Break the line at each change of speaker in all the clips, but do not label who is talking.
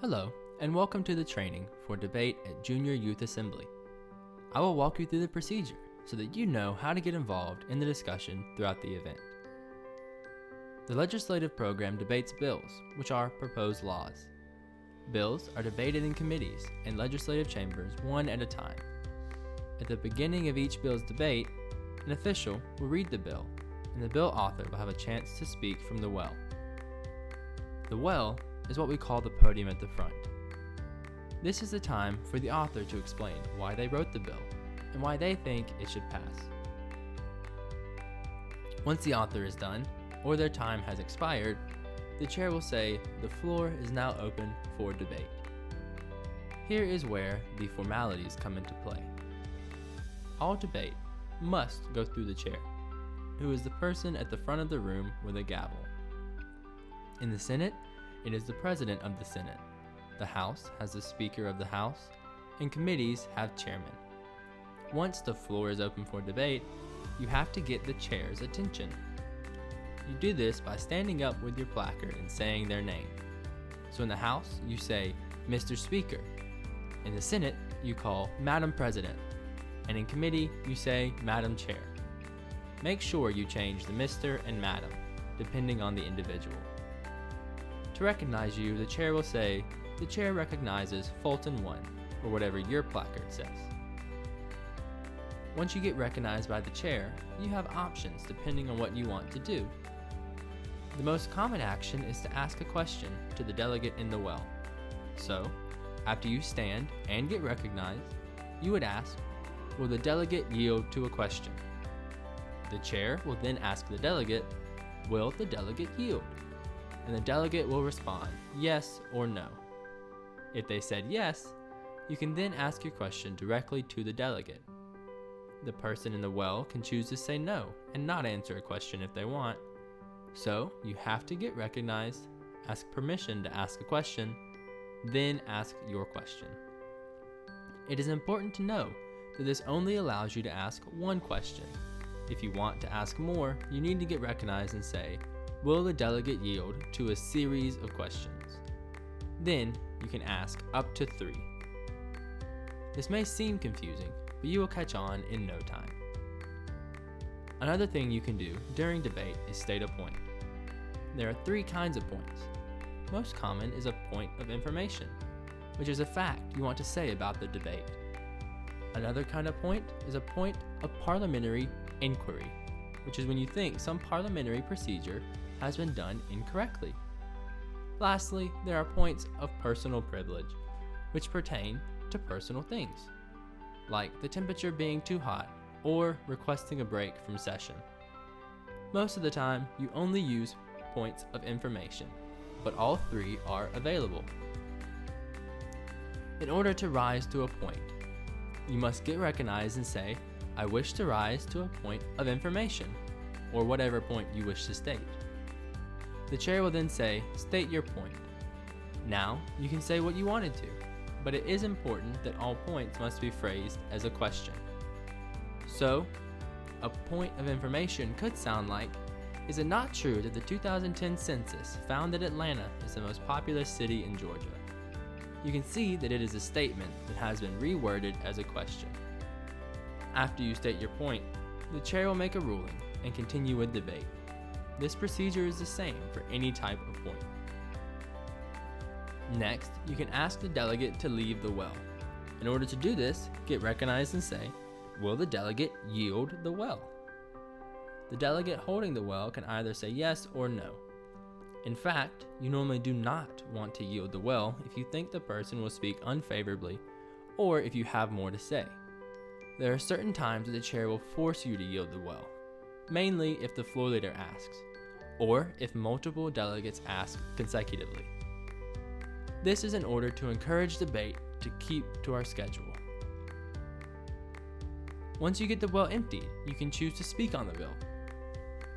Hello, and welcome to the training for debate at Junior Youth Assembly. I will walk you through the procedure so that you know how to get involved in the discussion throughout the event. The legislative program debates bills, which are proposed laws. Bills are debated in committees and legislative chambers one at a time. At the beginning of each bill's debate, an official will read the bill, and the bill author will have a chance to speak from the well. The well is what we call the podium at the front. This is the time for the author to explain why they wrote the bill and why they think it should pass. Once the author is done, or their time has expired, the chair will say, "The floor is now open for debate." Here is where the formalities come into play. All debate must go through the chair, who is the person at the front of the room with a gavel. In the Senate, it is the President of the Senate. The House has the Speaker of the House, and committees have chairmen. Once the floor is open for debate, you have to get the chair's attention. You do this by standing up with your placard and saying their name. So in the House, you say, "Mr. Speaker." In the Senate, you call "Madam President." And in committee, you say "Madam Chair." Make sure you change the Mr. and Madam, depending on the individual. To recognize you, the chair will say, "The chair recognizes Fulton 1, or whatever your placard says. Once you get recognized by the chair, you have options depending on what you want to do. The most common action is to ask a question to the delegate in the well. So, after you stand and get recognized, you would ask, "Will the delegate yield to a question?" The chair will then ask the delegate, "Will the delegate yield?" And the delegate will respond, yes or no. If they said yes, you can then ask your question directly to the delegate. The person in the well can choose to say no and not answer a question if they want. So you have to get recognized, ask permission to ask a question, then ask your question. It is important to know that this only allows you to ask one question. If you want to ask more, you need to get recognized and say, "Will the delegate yield to a series of questions?" Then you can ask up to 3. This may seem confusing, but you will catch on in no time. Another thing you can do during debate is state a point. There are 3 kinds of points. Most common is a point of information, which is a fact you want to say about the debate. Another kind of point is a point of parliamentary inquiry, which is when you think some parliamentary procedure has been done incorrectly. Lastly, there are points of personal privilege, which pertain to personal things, like the temperature being too hot or requesting a break from session. Most of the time, you only use points of information, but all 3 are available. In order to rise to a point, you must get recognized and say, "I wish to rise to a point of information," or whatever point you wish to state. The chair will then say, "State your point." Now, you can say what you wanted to, but it is important that all points must be phrased as a question. So, a point of information could sound like, "Is it not true that the 2010 census found that Atlanta is the most populous city in Georgia?" You can see that it is a statement that has been reworded as a question. After you state your point, the chair will make a ruling and continue with debate. This procedure is the same for any type of point. Next, you can ask the delegate to leave the well. In order to do this, get recognized and say, "Will the delegate yield the well?" The delegate holding the well can either say yes or no. In fact, you normally do not want to yield the well if you think the person will speak unfavorably or if you have more to say. There are certain times that the chair will force you to yield the well, mainly if the floor leader asks, or if multiple delegates ask consecutively. This is in order to encourage debate to keep to our schedule. Once you get the well emptied, you can choose to speak on the bill.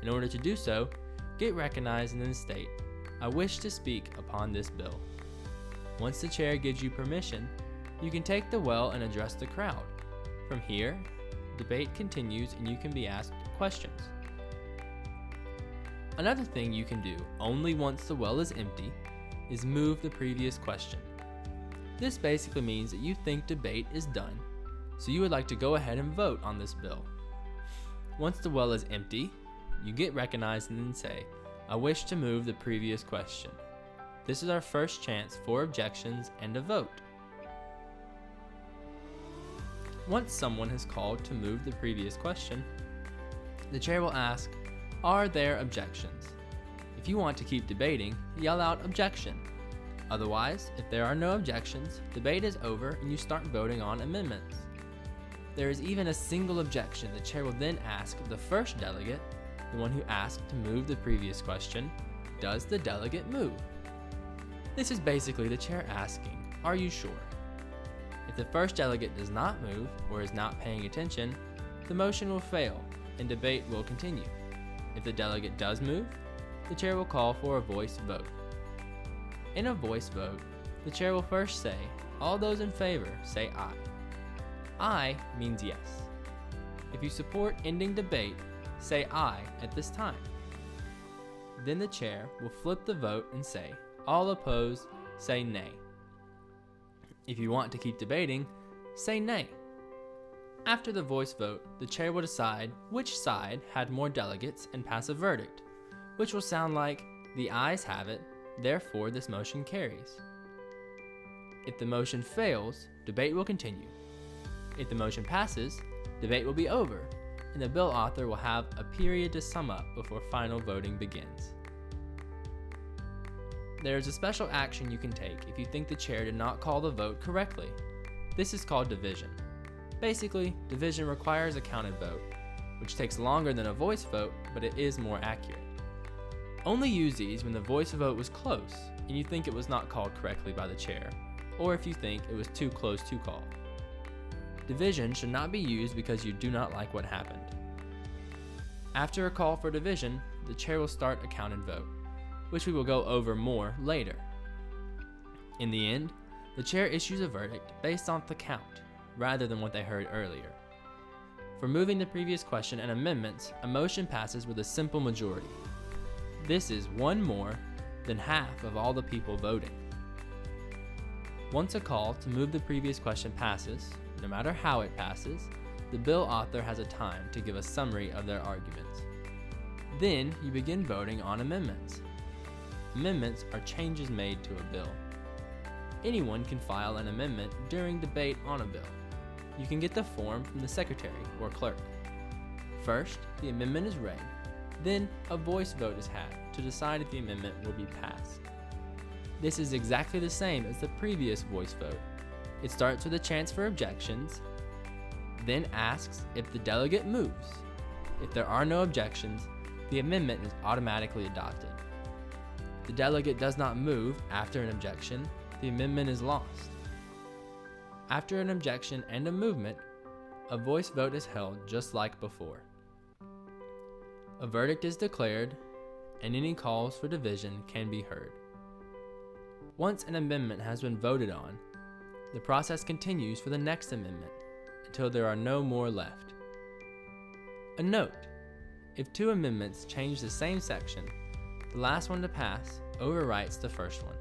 In order to do so, get recognized and then state, "I wish to speak upon this bill." Once the chair gives you permission, you can take the well and address the crowd. From here, debate continues and you can be asked questions. Another thing you can do only once the well is empty is move the previous question. This basically means that you think debate is done, so you would like to go ahead and vote on this bill. Once the well is empty, you get recognized and then say, "I wish to move the previous question." This is our first chance for objections and a vote. Once someone has called to move the previous question, the chair will ask, "Are there objections?" If you want to keep debating, yell out "Objection." Otherwise, if there are no objections, debate is over and you start voting on amendments. If there is even a single objection, the chair will then ask the first delegate, the one who asked to move the previous question, "Does the delegate move?" This is basically the chair asking, "Are you sure?" If the first delegate does not move or is not paying attention, the motion will fail and debate will continue. If the delegate does move, the chair will call for a voice vote. In a voice vote, the chair will first say, "All those in favor say aye." Aye means yes. If you support ending debate, say aye at this time. Then the chair will flip the vote and say, "All opposed say nay." If you want to keep debating, say nay. After the voice vote, the chair will decide which side had more delegates and pass a verdict, which will sound like, "The ayes have it, therefore this motion carries." If the motion fails, debate will continue. If the motion passes, debate will be over, and the bill author will have a period to sum up before final voting begins. There is a special action you can take if you think the chair did not call the vote correctly. This is called division. Basically, division requires a counted vote, which takes longer than a voice vote, but it is more accurate. Only use these when the voice vote was close and you think it was not called correctly by the chair, or if you think it was too close to call. Division should not be used because you do not like what happened. After a call for division, the chair will start a counted vote, which we will go over more later. In the end, the chair issues a verdict based on the count, rather than what they heard earlier. For moving the previous question and amendments, a motion passes with a simple majority. This is one more than half of all the people voting. Once a call to move the previous question passes, no matter how it passes, the bill author has a time to give a summary of their arguments. Then you begin voting on amendments. Amendments are changes made to a bill. Anyone can file an amendment during debate on a bill. You can get the form from the secretary or clerk. First, the amendment is read. Then, a voice vote is had to decide if the amendment will be passed. This is exactly the same as the previous voice vote. It starts with a chance for objections, then asks if the delegate moves. If there are no objections, the amendment is automatically adopted. If the delegate does not move after an objection, the amendment is lost. After an objection and a movement, a voice vote is held just like before. A verdict is declared, and any calls for division can be heard. Once an amendment has been voted on, the process continues for the next amendment until there are no more left. A note: if two amendments change the same section, the last one to pass overwrites the first one.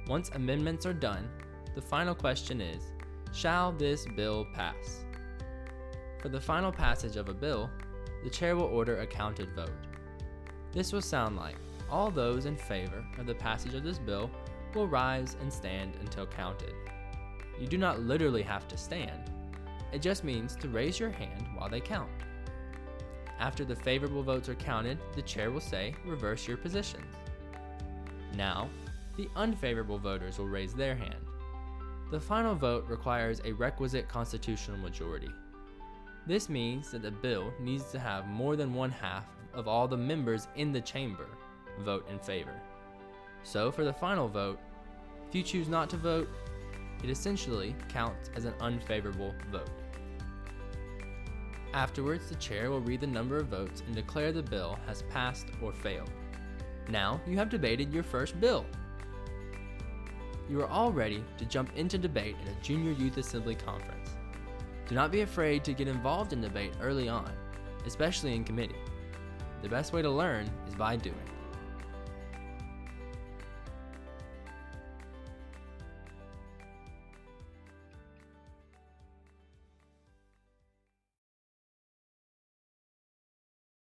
Once amendments are done, the final question is, shall this bill pass? For the final passage of a bill, the chair will order a counted vote. This will sound like, all those in favor of the passage of this bill will rise and stand until counted. You do not literally have to stand. It just means to raise your hand while they count. After the favorable votes are counted, the chair will say, reverse your positions. Now, the unfavorable voters will raise their hand. The final vote requires a requisite constitutional majority. This means that the bill needs to have more than one half of all the members in the chamber vote in favor. So for the final vote, if you choose not to vote, it essentially counts as an unfavorable vote. Afterwards, the chair will read the number of votes and declare the bill has passed or failed. Now you have debated your first bill. You are all ready to jump into debate at a Junior Youth Assembly conference. Do not be afraid to get involved in debate early on, especially in committee. The best way to learn is by doing.